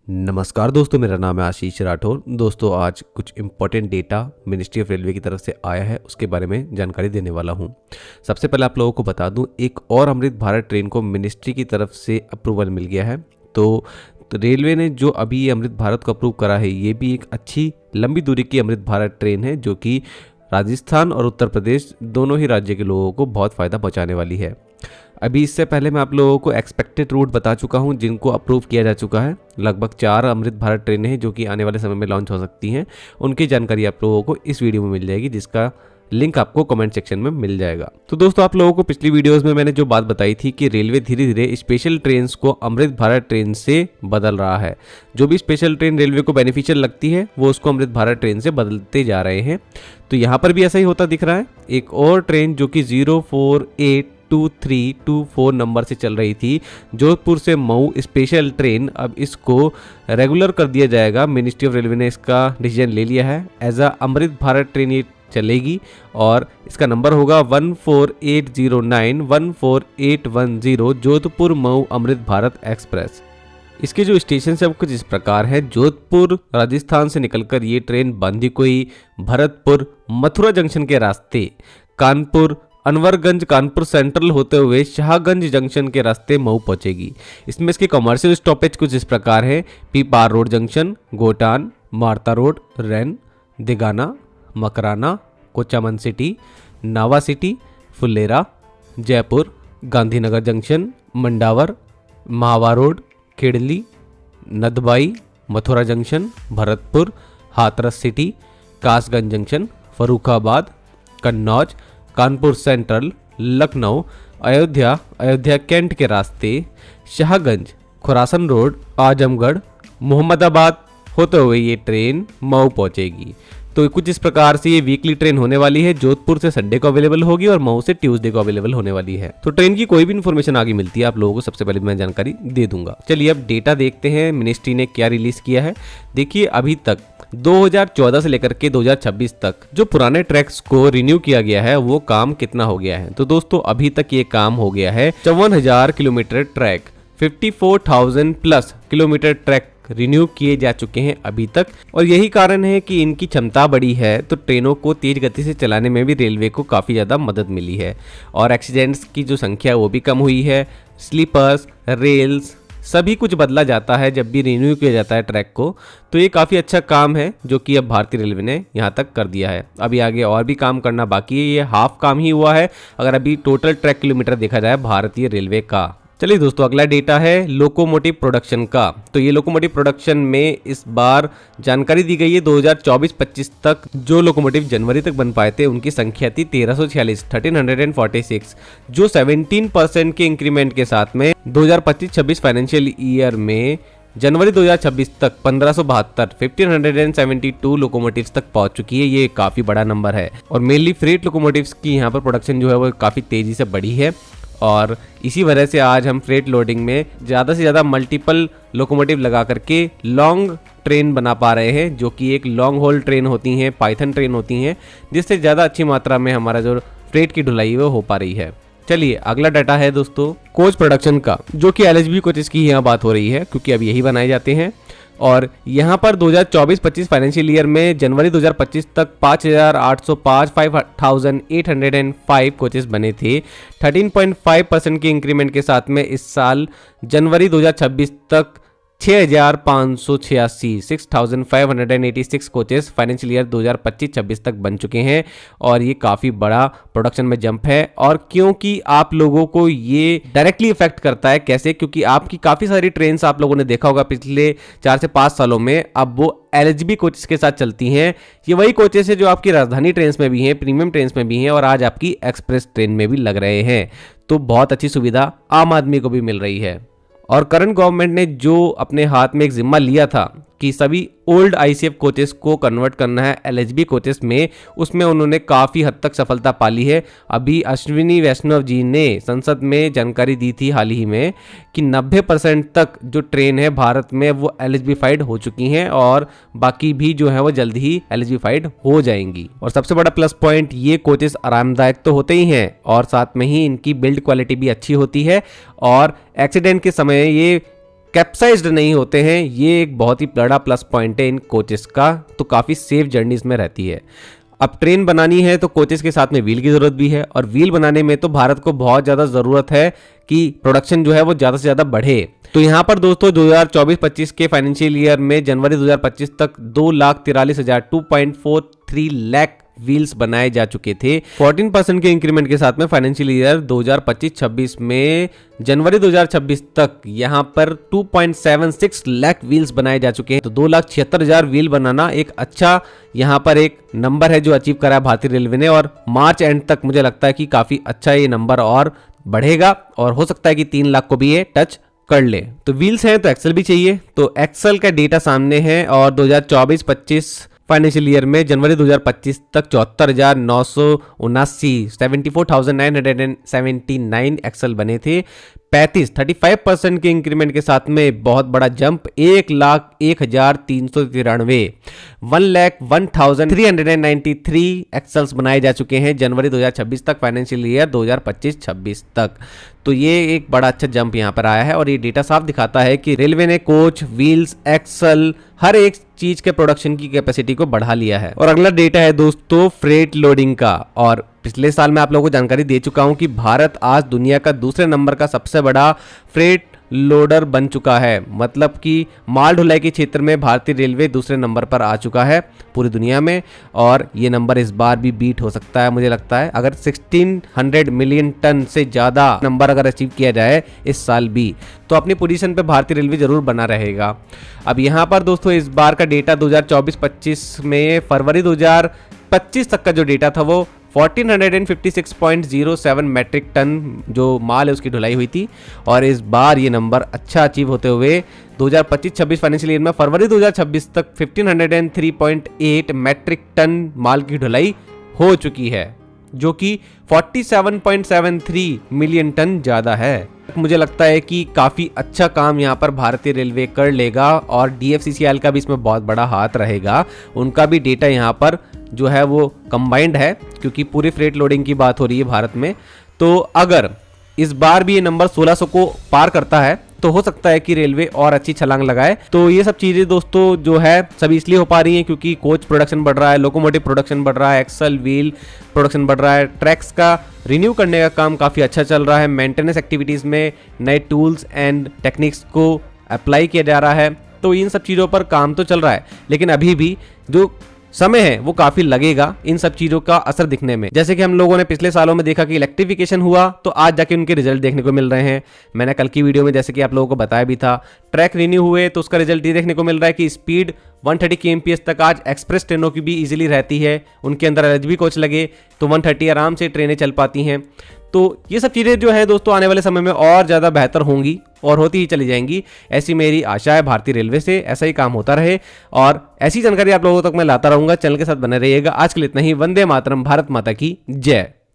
नमस्कार दोस्तों, मेरा नाम है आशीष राठौर। दोस्तों, आज कुछ important data ministry of railway की तरफ से आया है, उसके बारे में जानकारी देने वाला हूं। सबसे पहले आप लोगों को बता दूं, एक और अमृत भारत ट्रेन को मिनिस्ट्री की तरफ से अप्रूवल मिल गया है। तो रेलवे ने जो अभी ये अमृत भारत को अप्रूव करा है, ये भी एक अच्छी लंबी दूरी की अमृत भारत ट्रेन है, जो कि राजस्थान और उत्तर प्रदेश दोनों ही राज्य के लोगों को बहुत फ़ायदा पहुँचाने वाली है। अभी इससे पहले मैं आप लोगों को एक्सपेक्टेड रूट बता चुका हूं, जिनको अप्रूव किया जा चुका है। लगभग 4 अमृत भारत ट्रेनें हैं जो कि आने वाले समय में लॉन्च हो सकती हैं। उनकी जानकारी आप लोगों को इस वीडियो में मिल जाएगी, जिसका लिंक आपको कमेंट सेक्शन में मिल जाएगा। तो दोस्तों, आप लोगों को पिछली वीडियोस में मैंने जो बात बताई थी कि रेलवे धीरे धीरे स्पेशल ट्रेन को अमृत भारत ट्रेन से बदल रहा है। जो भी स्पेशल ट्रेन रेलवे को बेनिफिशियल लगती है, वो उसको अमृत भारत ट्रेन से बदलते जा रहे हैं। तो यहाँ पर भी ऐसा ही होता दिख रहा है। एक और ट्रेन जो कि 0482324 नंबर से चल रही थी, जोधपुर से मऊ स्पेशल ट्रेन, अब इसको रेगुलर कर दिया जाएगा। मिनिस्ट्री ऑफ रेलवे ने इसका डिसीजन ले लिया है। As a Amrit Bharat train ये चलेगी और इसका नंबर होगा 14809-14810 जोधपुर मऊ अमृत भारत एक्सप्रेस। इसके जो स्टेशन है वो कुछ इस प्रकार है। जोधपुर राजस्थान से निकलकर ये ट्रेन बांदीकुई, भरतपुर, मथुरा जंक्शन के रास्ते कानपुर, अनवरगंज, कानपुर सेंट्रल होते हुए शाहगंज जंक्शन के रास्ते मऊ पहुंचेगी। इसमें इसके कमर्शियल स्टॉपेज कुछ इस प्रकार है। पीपार road junction, Gotan, Merta road, Ren, Degana, Makrana, Kuchaman city, Nawa city, Phulera, Jaipur, Gandhinagar junction, Mandawar, Mahwa road, Khedli, Nadbai, Mathura junction, Bharatpur, Hathras city, Kasganj junction, Farrukhabad, Kannauj, Kanpur central, Lucknow, Ayodhya cantt के रास्ते, शाहगंज, खुरासन रोड, आजमगढ़, मोहम्मदाबाद होते हुए ये ट्रेन मऊ पहुंचेगी। तो कुछ इस प्रकार से ये वीकली ट्रेन होने वाली है। जोधपुर से संडे को अवेलेबल होगी और मऊ से ट्यूसडे को अवेलेबल होने वाली है। तो ट्रेन की कोई भी इन्फॉर्मेशन आगे मिलती है, आप लोगों को सबसे पहले मैं जानकारी दे दूंगा। चलिए अब डेटा देखते हैं, मिनिस्ट्री ने क्या रिलीज किया है। देखिए, अभी तक 2014 से लेकर के 2026 तक जो पुराने ट्रैक्स को रिन्यू किया गया है, वो काम कितना हो गया है। तो दोस्तों, अभी तक ये काम हो गया है 54,000 kilometre track, 54,000 plus kilometre track renew किए जा चुके हैं अभी तक। और यही कारण है कि इनकी क्षमता बढ़ी है, तो ट्रेनों को तेज गति से चलाने में भी रेलवे को काफ़ी ज़्यादा मदद मिली है। और एक्सीडेंट्स की जो संख्या है वो भी कम हुई है। स्लीपर्स, रेल्स सभी कुछ बदला जाता है जब भी रिन्यू किया जाता है ट्रैक को। तो ये काफ़ी अच्छा काम है जो कि अब भारतीय रेलवे ने यहाँ तक कर दिया है। अभी आगे और भी काम करना बाकी है। ये हाफ काम ही हुआ है अगर अभी टोटल ट्रैक किलोमीटर देखा जाए भारतीय रेलवे का। चलिए दोस्तों, अगला डेटा है लोकोमोटिव प्रोडक्शन का। तो ये लोकोमोटिव प्रोडक्शन में इस बार जानकारी दी गई है 2024-25 तक जो लोकोमोटिव जनवरी तक बन पाए थे, उनकी संख्या थी 1346, जो 17% के इंक्रीमेंट के साथ में 2025-26 फाइनेंशियल ईयर में जनवरी 2026 तक 1572 लोकोमोटिव्स तक पहुंच चुकी है। ये काफ़ी बड़ा नंबर है और मेनली फ्रेट लोकोमोटिव्स की यहाँ पर प्रोडक्शन जो है वो काफ़ी तेज़ी से बढ़ी है। और इसी वजह से आज हम फ्रेट लोडिंग में ज़्यादा से ज़्यादा मल्टीपल लोकोमोटिव लगा करके लॉन्ग ट्रेन बना पा रहे हैं, जो कि एक लॉन्ग हॉल ट्रेन होती हैं, पाइथन ट्रेन होती हैं, जिससे ज़्यादा अच्छी मात्रा में हमारा जो फ्रेट की ढुलाई वो हो पा रही है। चलिए अगला डाटा है दोस्तों कोच प्रोडक्शन का, जो कि LHB कोचेस की यहाँ बात हो रही है, क्योंकि अब यही बनाए जाते हैं। और यहाँ पर 2024-25 फाइनेंशियल ईयर में जनवरी 2025 तक 5,805 कोचेस बने थे। 13.5% के इंक्रीमेंट के साथ में इस साल जनवरी 2026 तक 6,586 कोचेस फाइनेंशियल ईयर 2025-26 तक बन चुके हैं। और ये काफ़ी बड़ा प्रोडक्शन में जंप है। और क्योंकि आप लोगों को ये डायरेक्टली इफेक्ट करता है, कैसे? क्योंकि आपकी काफ़ी सारी ट्रेन्स आप लोगों ने देखा होगा पिछले 4 से 5 सालों में, अब वो LHB कोचेस के साथ चलती हैं। ये वही कोचेस है जो आपकी राजधानी ट्रेन्स में भी हैं, प्रीमियम ट्रेन्स में भी हैं और आज आपकी एक्सप्रेस ट्रेन में भी लग रहे हैं। तो बहुत अच्छी सुविधा आम आदमी को भी मिल रही है। और करंट गवर्नमेंट ने जो अपने हाथ में एक जिम्मा लिया था कि सभी ओल्ड ICF कोचेस को कन्वर्ट करना है LHB कोचेस में, उसमें उन्होंने काफ़ी हद तक सफलता पाली है। अभी अश्विनी वैष्णव जी ने संसद में जानकारी दी थी हाल ही में कि 90% तक जो ट्रेन है भारत में वो LHB-फाइड हो चुकी हैं और बाकी भी जो है वो जल्द ही LHB-फाइड हो जाएंगी। और सबसे बड़ा प्लस पॉइंट, ये कोचेस आरामदायक तो होते ही हैं और साथ में ही इनकी बिल्ड क्वालिटी भी अच्छी होती है और एक्सीडेंट के समय ये कैप्साइज्ड नहीं होते हैं, ये एक बहुत ही बड़ा प्लस पॉइंट है इन कोचेस का। तो काफ़ी सेफ जर्नी इसमें रहती है। अब ट्रेन बनानी है तो कोचेस के साथ में व्हील की ज़रूरत भी है, और व्हील बनाने में तो भारत को बहुत ज़्यादा ज़रूरत है कि प्रोडक्शन जो है वो ज़्यादा से ज़्यादा बढ़े। तो यहाँ पर दोस्तों 2024-25 के फाइनेंशियल ईयर में जनवरी 2025 तक 2,43,000 2.43 लाख व्हील्स बनाए जा चुके थे। 14% के इंक्रीमेंट के साथ में फाइनेंशियल ईयर 2025-26 में जनवरी 2026 तक यहाँ पर 2.76 लाख व्हील्स बनाए जा चुके हैं। तो 2,76,000 व्हील बनाना एक अच्छा यहाँ पर एक नंबर है जो अचीव करा है भारतीय रेलवे ने, और मार्च एंड तक मुझे लगता है कि काफी अच्छा ये नंबर और बढ़ेगा, और हो सकता है कि 3 लाख को भी ये टच कर ले। तो व्हील्स हैं तो एक्सेल भी चाहिए, तो एक्सेल का डेटा सामने है, और 2024-25 फाइनेंशियल ईयर में जनवरी 2025 तक 74,979 74,979 एक्सेल बने थे। 35% के इंक्रीमेंट के साथ में बहुत बड़ा जंप 1,01,393 1,01,393 एक्सेल्स बनाए जा चुके हैं जनवरी 2026 तक, फाइनेंशियल ईयर 2025-26 तक। तो ये एक बड़ा अच्छा जंप यहाँ पर आया है, और ये डेटा साफ दिखाता है कि रेलवे ने कोच, व्हील्स, एक्सल हर एक चीज के प्रोडक्शन की कैपेसिटी को बढ़ा लिया है। और अगला डेटा है दोस्तों फ्रेट लोडिंग का, और पिछले साल मैं आप लोगों को जानकारी दे चुका हूं कि भारत आज दुनिया का दूसरे नंबर का सबसे बड़ा फ्रेट लोडर बन चुका है। मतलब कि माल ढुलाई के क्षेत्र में भारतीय रेलवे दूसरे नंबर पर आ चुका है पूरी दुनिया में, और ये नंबर इस बार भी बीट हो सकता है। मुझे लगता है अगर 1600 मिलियन टन से ज़्यादा नंबर अगर अचीव किया जाए इस साल भी, तो अपनी पोजीशन पे भारतीय रेलवे जरूर बना रहेगा। अब यहाँ पर दोस्तों इस बार का डेटा 2024-25 में फरवरी 2025 तक का जो डेटा था वो 1456.07 मैट्रिक टन जो माल है उसकी ढुलाई हुई थी, और इस बार ये नंबर अच्छा अचीव होते हुए 2025-26 फाइनेंशियल ईयर में फरवरी 2026 तक 1503.8 मैट्रिक टन माल की ढुलाई हो चुकी है, जो कि 47.73 मिलियन टन ज़्यादा है। मुझे लगता है कि काफ़ी अच्छा काम यहाँ पर भारतीय रेलवे कर लेगा, और DFCCIL का भी इसमें बहुत बड़ा हाथ रहेगा। उनका भी डेटा यहाँ पर जो है वो कंबाइंड है, क्योंकि पूरी फ्रेट लोडिंग की बात हो रही है भारत में। तो अगर इस बार भी ये नंबर 1600 को पार करता है तो हो सकता है कि रेलवे और अच्छी छलांग लगाए। तो ये सब चीज़ें दोस्तों जो है सभी इसलिए हो पा रही हैं क्योंकि कोच प्रोडक्शन बढ़ रहा है, लोकोमोटिव प्रोडक्शन बढ़ रहा है, एक्सल व्हील प्रोडक्शन बढ़ रहा है, ट्रैक्स का रिन्यू करने का काम काफ़ी अच्छा चल रहा है, मेंटेनेंस एक्टिविटीज़ में नए टूल्स एंड टेक्निक्स को अप्लाई किया जा रहा है। तो इन सब चीज़ों पर काम तो चल रहा है, लेकिन अभी भी जो समय है वो काफी लगेगा इन सब चीजों का असर दिखने में। जैसे कि हम लोगों ने पिछले सालों में देखा कि इलेक्ट्रिफिकेशन हुआ तो आज जाके उनके रिजल्ट देखने को मिल रहे हैं। मैंने कल की वीडियो में जैसे कि आप लोगों को बताया भी था, ट्रैक रिन्यू हुए तो उसका रिजल्ट ये देखने को मिल रहा है कि स्पीड 130 kmph तक आज एक्सप्रेस ट्रेनों की भी इजीली रहती है। उनके अंदर LHB कोच लगे तो 130 आराम से ट्रेनें चल पाती हैं। तो ये सब चीज़ें जो है दोस्तों आने वाले समय में और ज़्यादा बेहतर होंगी और होती ही चली जाएंगी, ऐसी मेरी आशा है भारतीय रेलवे से। ऐसा ही काम होता रहे और ऐसी जानकारी आप लोगों तक मैं लाता रहूँगा। चैनल के साथ बने रहिएगा। आज के लिए इतना ही। वंदे मातरम। भारत माता की जय।